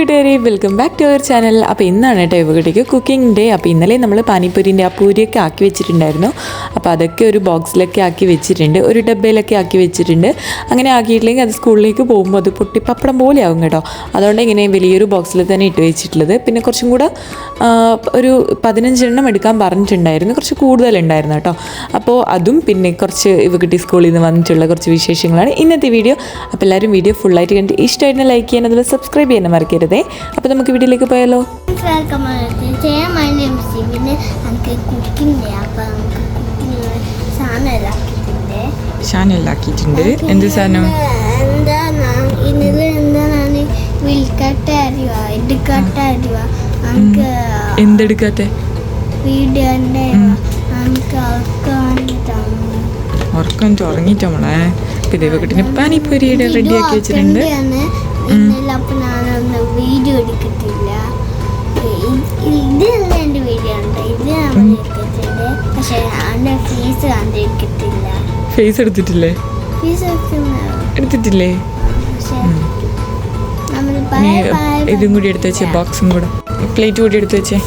കൂട്ടുകാരെ, welcome back to our channel. അപ്പോൾ ഇന്നാണ് കേട്ടോ ഇവകുട്ടിക്ക് കുക്കിംഗ് ഡേ. അപ്പോൾ ഇന്നലെ നമ്മൾ പാനിപ്പൂരിൻ്റെ ആ പൂരിയൊക്കെ ആക്കി വെച്ചിട്ടുണ്ടായിരുന്നു. അപ്പോൾ അതൊക്കെ ഒരു ബോക്സിലൊക്കെ ആക്കി വെച്ചിട്ടുണ്ട്, ഒരു ഡബ്ബയിലൊക്കെ ആക്കി വെച്ചിട്ടുണ്ട്. അങ്ങനെ ആക്കിയിട്ടില്ലെങ്കിൽ അത് സ്കൂളിലേക്ക് പോകുമ്പോൾ അത് പൊട്ടി പപ്പടം പോലെ ആകും കേട്ടോ. അതുകൊണ്ട് ഇങ്ങനെ വലിയൊരു ബോക്സിൽ തന്നെ ഇട്ട് വെച്ചിട്ടുള്ളത്. പിന്നെ കുറച്ചും കൂടെ ഒരു 15 എണ്ണം എടുക്കാൻ പറഞ്ഞിട്ടുണ്ടായിരുന്നു, കുറച്ച് കൂടുതലുണ്ടായിരുന്നു കേട്ടോ. അപ്പോൾ അതും പിന്നെ കുറച്ച് ഇവകുട്ടി സ്കൂളിൽ നിന്ന് വന്നിട്ടുള്ള കുറച്ച് വിശേഷങ്ങളാണ് ഇന്നത്തെ വീഡിയോ. അപ്പോൾ എല്ലാവരും വീഡിയോ ഫുള്ളായിട്ട് കണ്ടിട്ട് ഇഷ്ടമായിട്ട് ലൈക്ക് ചെയ്യാൻ, അതുപോലെ സബ്സ്ക്രൈബ് ചെയ്യാൻ മറക്കരുതേ. അപ്പോൾ നമുക്ക് വീഡിയോയിലേക്ക് പോയാലോ. ഷാനെല്ലാക്കിയിട്ടുണ്ട്. എന്ത് സാധനം? എന്തെടുക്കാത്ത ഉറക്കം തുടങ്ങിട്ടോ മോളെ. ഇതേവകുട്ടിന് പാനിപ്പൂരിയുടെ റെഡിയാക്കി വെച്ചിട്ടുണ്ട്. വീഡിയോ എടുക്കത്തില്ല, ഇത് എൻ്റെ വീഡിയോ ഉണ്ട്, ഇത് നമ്മൾ എടുത്തിട്ടുണ്ട്. പക്ഷെ അവൻ്റെ ഫീസ് കണ്ടിരിക്കത്തില്ല. ഫേസ് എടുത്തിട്ടില്ലേ? ഫീസ് എടുത്തിട്ടില്ലേ? ഇതും കൂടി എടുത്ത് വെച്ചേ, ബോക്സും കൂടെ, പ്ലേറ്റ് കൂടി എടുത്ത് വെച്ചേ.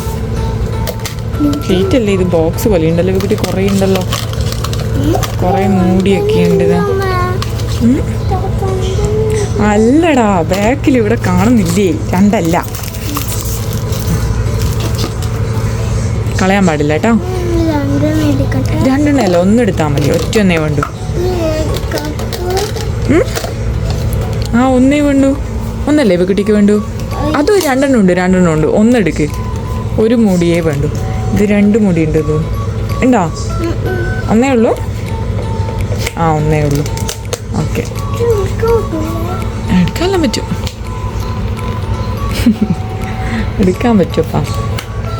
പ്ലേറ്റ് അല്ലേ ഇത്, ബോക്സ് പോലെ ഉണ്ടല്ലോ ഇവകുട്ടി. കുറേ ഉണ്ടല്ലോ, കുറേ മൂടിയൊക്കെ ഉണ്ട്. അല്ലടാ, ബാക്കിൽ ഇവിടെ കാണുന്നില്ലേ, രണ്ടല്ല, കളയാൻ പാടില്ല കേട്ടോ. രണ്ടെണ്ണല്ല, ഒന്നെടുത്താൽ മതി, ഒറ്റ വേണ്ടു. ആ ഒന്നേ വേണ്ടു, ഒന്നല്ലേ ഇവകുട്ടിക്ക് വേണ്ടു. അതും രണ്ടെണ്ണം ഉണ്ട്, ഒന്നെടുക്ക്. ഒരു മൂടിയേ വേണ്ടു. ഇത് 2 മൂടി ഉണ്ട് തോന്നുന്നു. ഉണ്ടോ? ഒന്നേ ഉള്ളൂ. ആ ഒന്നേ ഉള്ളൂ. ഓക്കെ, എടുക്കാനെല്ലാം പറ്റും, എടുക്കാൻ പറ്റുമപ്പാ.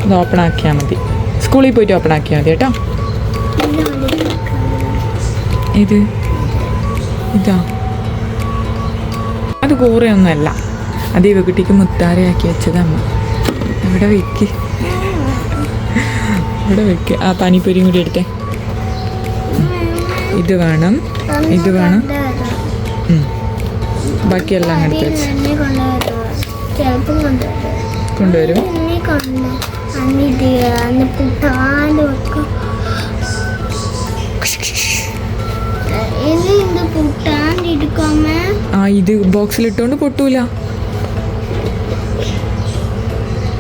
ഇത് ഓപ്പൺ ആക്കിയാൽ മതി, സ്കൂളിൽ പോയിട്ട് ഓപ്പൺ ആക്കിയാൽ മതി കേട്ടോ. ഇതാ, അത് കൂറയൊന്നുമല്ല, അത് ഇവകുട്ടിക്ക് മുത്താരയാക്കി വെച്ചതമ്മ. ഇവിടെ വെക്ക്, ഇവിടെ വെക്ക്. ആ പാനിപ്പൂരിയും കൂടി എടുത്തേ. ഇത് വേണം, ഇത് വേണം, ബാക്കിയെല്ലാം എടുത്ത് വെച്ച് കൊണ്ടുവരും. ആ ഇത് ബോക്സിലിട്ടോണ്ട് പൊട്ടൂല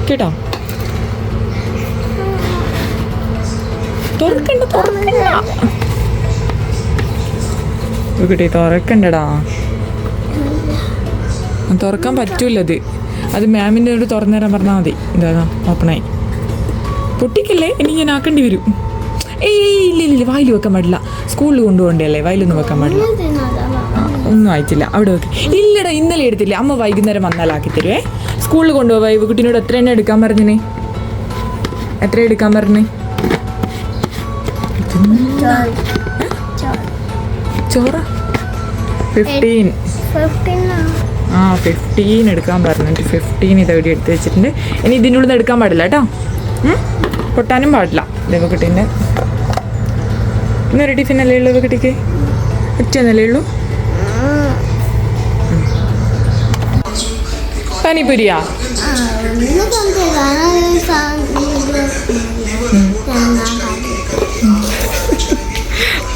കേട്ടോ. തുറക്കണ്ട തുറക്കണ്ടടാ, തുറക്കാൻ പറ്റൂലത്. അത് മാമിൻ്റെ ഒരു തുറന്നു തരാൻ പറഞ്ഞാൽ മതി. ഇതാ ഓപ്പണായി. പൊട്ടിക്കല്ലേ, എനിക്ക് ഞാൻ ആക്കേണ്ടി വരും. ഇല്ല, വായിൽ വെക്കാൻ പാടില്ല. സ്കൂളിൽ കൊണ്ടുപോകണ്ടല്ലേ, വായിലൊന്നും വെക്കാൻ പാടില്ല. ഒന്നും ആയിട്ടില്ല, അവിടെ വെക്ക്. ഇല്ലടാ, ഇന്നലെ എടുത്തില്ല. അമ്മ വൈകുന്നേരം വന്നാൽ ആക്കി തരുവേ. സ്കൂളിൽ കൊണ്ടുപോവാ. ഇവകുട്ടിനോട് എത്ര എണ്ണം എടുക്കാൻ പറഞ്ഞേ? എത്ര എടുക്കാൻ പറഞ്ഞേ? ചോറ 15. ആ 15 എടുക്കാൻ പറഞ്ഞിട്ട് 15 ഇതവിടെ എടുത്ത് വെച്ചിട്ടുണ്ട്. ഇനി ഇതിൻ്റെ ഉള്ളിൽ നിന്ന് എടുക്കാൻ പാടില്ല കേട്ടോ, പൊട്ടാനും പാടില്ല. ഇവകുട്ടീൻ്റെ ഇന്നൊരു ടിഫിനല്ലേ ഉള്ളൂ ഇവകുട്ടിക്ക്, ഒറ്റന്നല്ലേ ഉള്ളൂ. പാനിപ്പൂരിയാ?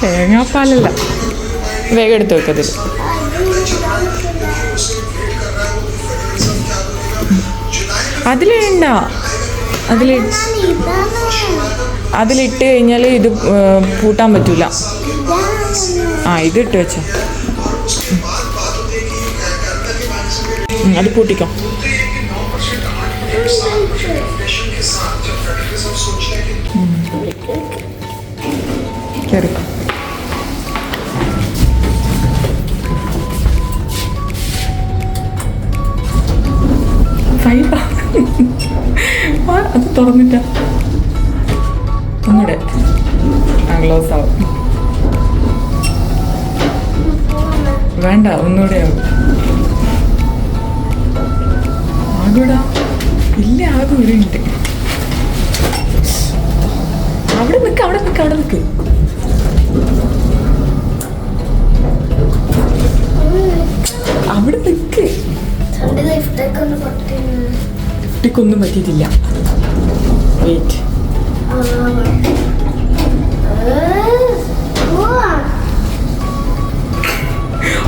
തേങ്ങാപ്പാലല്ല, വേഗം എടുത്ത് വെക്കതിൽ. അതിലേണ്ട, അതിലിട്ട് കഴിഞ്ഞാൽ ഇത് പൂട്ടാൻ പറ്റൂല. ആ ഇതിട്ട് വെച്ചോ, അത് പൂട്ടിക്കോ. കേറിക്കോ. അത് തുറന്നിട്ട ഒന്നുകൂടെ ക്ലോസ് ആവും. വേണ്ട, ഒന്നുകൂടെ ആവും. ആകൂടാ, ഇല്ല, ആകും. ഒരു മിനിറ്റ്, അവിടെ നിൽക്ക്. അവിടെ നിൽക്ക്. കുട്ടിക്കൊന്നും പറ്റിയിട്ടില്ല. വെയിറ്റ്,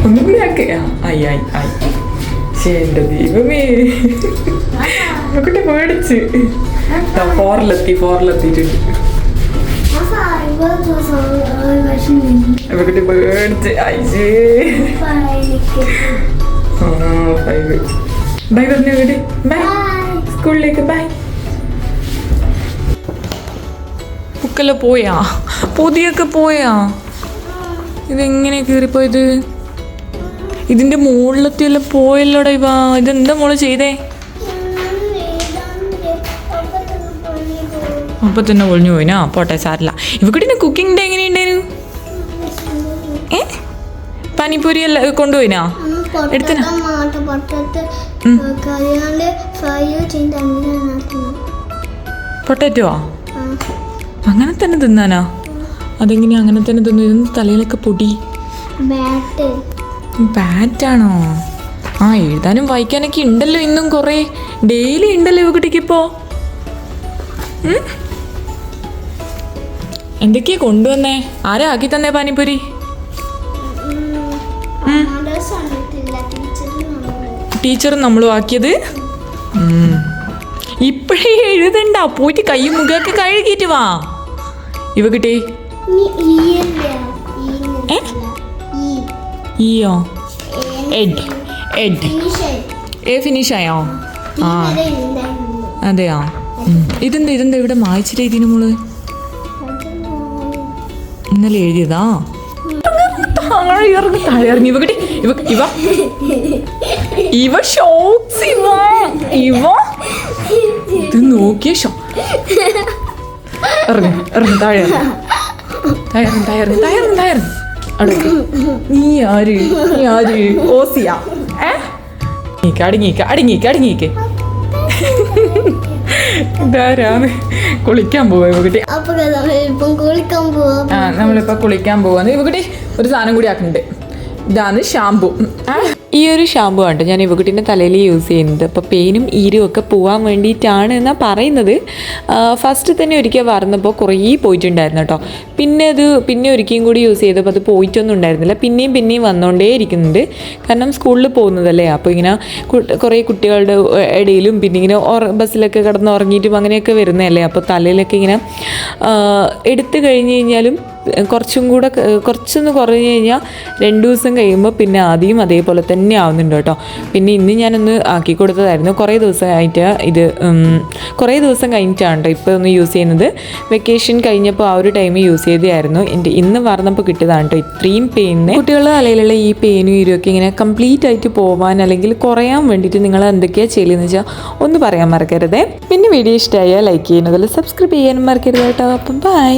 ഒന്നും കൂടി ആക്ക്. ആയി ആയി ആയി. എന്റെ ദൈവമേ, കുട്ടി പേടിച്ച്. ഫോറിലെത്തിയിട്ടുണ്ട്. കുട്ടി പേടിച്ച്. അയ്യേ, 5. ബൈ പറഞ്ഞു വീട്. ബൈ, സ്കൂളിലേക്ക് ബൈ. ബുക്കെല്ലാം പോയാ? പൊതിയൊക്കെ പോയാ? ഇതെങ്ങനെ കീറിപ്പോയത്? ഇതിന്റെ മുകളിലത്തെല്ലാം പോയല്ലോടാ ഇവ. ഇതെന്താ മോള് ചെയ്തേ? അപ്പൊ തന്നെ ഒളിഞ്ഞു പോയിനാ. പോട്ടെ, സാരില്ല. ഇവക്കിട്ട് കുക്കിംഗ് ഡേ എങ്ങനെയുണ്ടായിരുന്നു? പാനിപ്പൂരി എല്ലാം കൊണ്ടുപോയിനാ? എടുത്തനാ? പൊട്ടാറ്റോ അങ്ങനെ തന്നെ തിന്നാനാ? അതെങ്ങനെയാ അങ്ങനെ തന്നെ തിന്നു? ഇതൊന്നും തലയിലൊക്കെ പൊടി. ബാറ്റാണോ? എഴുതാനും വായിക്കാനൊക്കെ ഉണ്ടല്ലോ ഇന്നും കുറേ. ഡെയിലി ഉണ്ടല്ലോ ഇവക്കുട്ടിക്കിപ്പോ. എന്തൊക്കെയാ കൊണ്ടുവന്നേ? ആരാ ആക്കി തന്നേ പാനിപ്പൂരി? ടീച്ചറും നമ്മളും ആക്കിയത്? ഇപ്പഴേ എഴുതണ്ട, പോയിട്ട് കൈ മുഖമൊക്കെ കഴുകിയിട്ട് വാ. ഇവക്കിട്ടേ ഈയോ? എഡ് എഡ് ഫിനിഷായോ? അതെയോ? ഇതെന്താ ഇവിടെ മായ്ച്ചിട്ട് ഇതിന് മോള് ഇന്നലെ എഴുതിയതാ? താഴെ ഇറങ്ങി. ഇവ ഷോക്സ്. ഇവ ഇത് നോക്കിയ ഷോ. ഇറങ്ങി താഴെ നീ ആര് ഓസിയാ? അടങ്ങിക്ക്. ഇതാരാണ്? കുളിക്കാൻ പോവാ ഇവകുട്ടി. നമ്മളിപ്പോ കുളിക്കാൻ പോവാന്ന്. ഇവകുട്ടി ഒരു സാധനം കൂടി ആക്കുന്നുണ്ട്. ഇതാണ് ഷാമ്പു. ഈ ഒരു ഷാമ്പു ആണ് ഞാൻ ഇവകുട്ടീൻ്റെ തലയിൽ യൂസ് ചെയ്യുന്നത്. അപ്പോൾ പെയിനും ഈരും ഒക്കെ പോകാൻ വേണ്ടിയിട്ടാണ് എന്നാണ് പറയുന്നത്. ഫസ്റ്റ് തന്നെ ഒരിക്കൽ വറന്നപ്പോൾ കുറേ പോയിട്ടുണ്ടായിരുന്നു കേട്ടോ. പിന്നെ ഒരിക്കലും കൂടി യൂസ് ചെയ്തപ്പോൾ അത് പോയിട്ടൊന്നും ഉണ്ടായിരുന്നില്ല. പിന്നെയും വന്നുകൊണ്ടേ ഇരിക്കുന്നുണ്ട്. കാരണം സ്കൂളിൽ പോകുന്നതല്ലേ. അപ്പോൾ ഇങ്ങനെ കുറേ കുട്ടികളുടെ ഇടയിലും പിന്നെ ഇങ്ങനെ ബസ്സിലൊക്കെ കിടന്ന് ഉറങ്ങിയിട്ടും അങ്ങനെയൊക്കെ വരുന്നതല്ലേ. അപ്പോൾ തലയിലൊക്കെ ഇങ്ങനെ എടുത്തു കഴിഞ്ഞ് കഴിഞ്ഞാലും കുറച്ചൊന്ന് കുറഞ്ഞു കഴിഞ്ഞാൽ 2 ദിവസം കഴിയുമ്പോൾ പിന്നെ ആദ്യം അതേപോലെ തന്നെ ആവുന്നുണ്ട് കേട്ടോ. പിന്നെ ഇന്ന് ഞാനൊന്ന് ആക്കി കൊടുത്തതായിരുന്നു. കുറേ ദിവസം കഴിഞ്ഞിട്ടാണ് കേട്ടോ ഇപ്പോൾ ഒന്ന് യൂസ് ചെയ്യുന്നത്. വെക്കേഷൻ കഴിഞ്ഞപ്പോൾ ആ ഒരു ടൈം യൂസ് ചെയ്തതായിരുന്നു. ഇന്ന് വറന്നപ്പോൾ കിട്ടിയതാണ് കേട്ടോ ഇത്രയും പെയിന്. കുട്ടികളുടെ തലയിലുള്ള ഈ പെയിനും ഇരുമൊക്കെ ഇങ്ങനെ കംപ്ലീറ്റ് ആയിട്ട് പോവാൻ അല്ലെങ്കിൽ കുറയാൻ വേണ്ടിയിട്ട് നിങ്ങൾ എന്തൊക്കെയാണ് ചെയ്യുന്നതെന്ന് വെച്ചാൽ ഒന്ന് പറയാൻ മറക്കരുതേ. പിന്നെ വീഡിയോ ഇഷ്ടമായാൽ ലൈക്ക് ചെയ്യുന്നതിൽ സബ്സ്ക്രൈബ് ചെയ്യാനും മറക്കരുത് കേട്ടോ. അപ്പം ബൈ.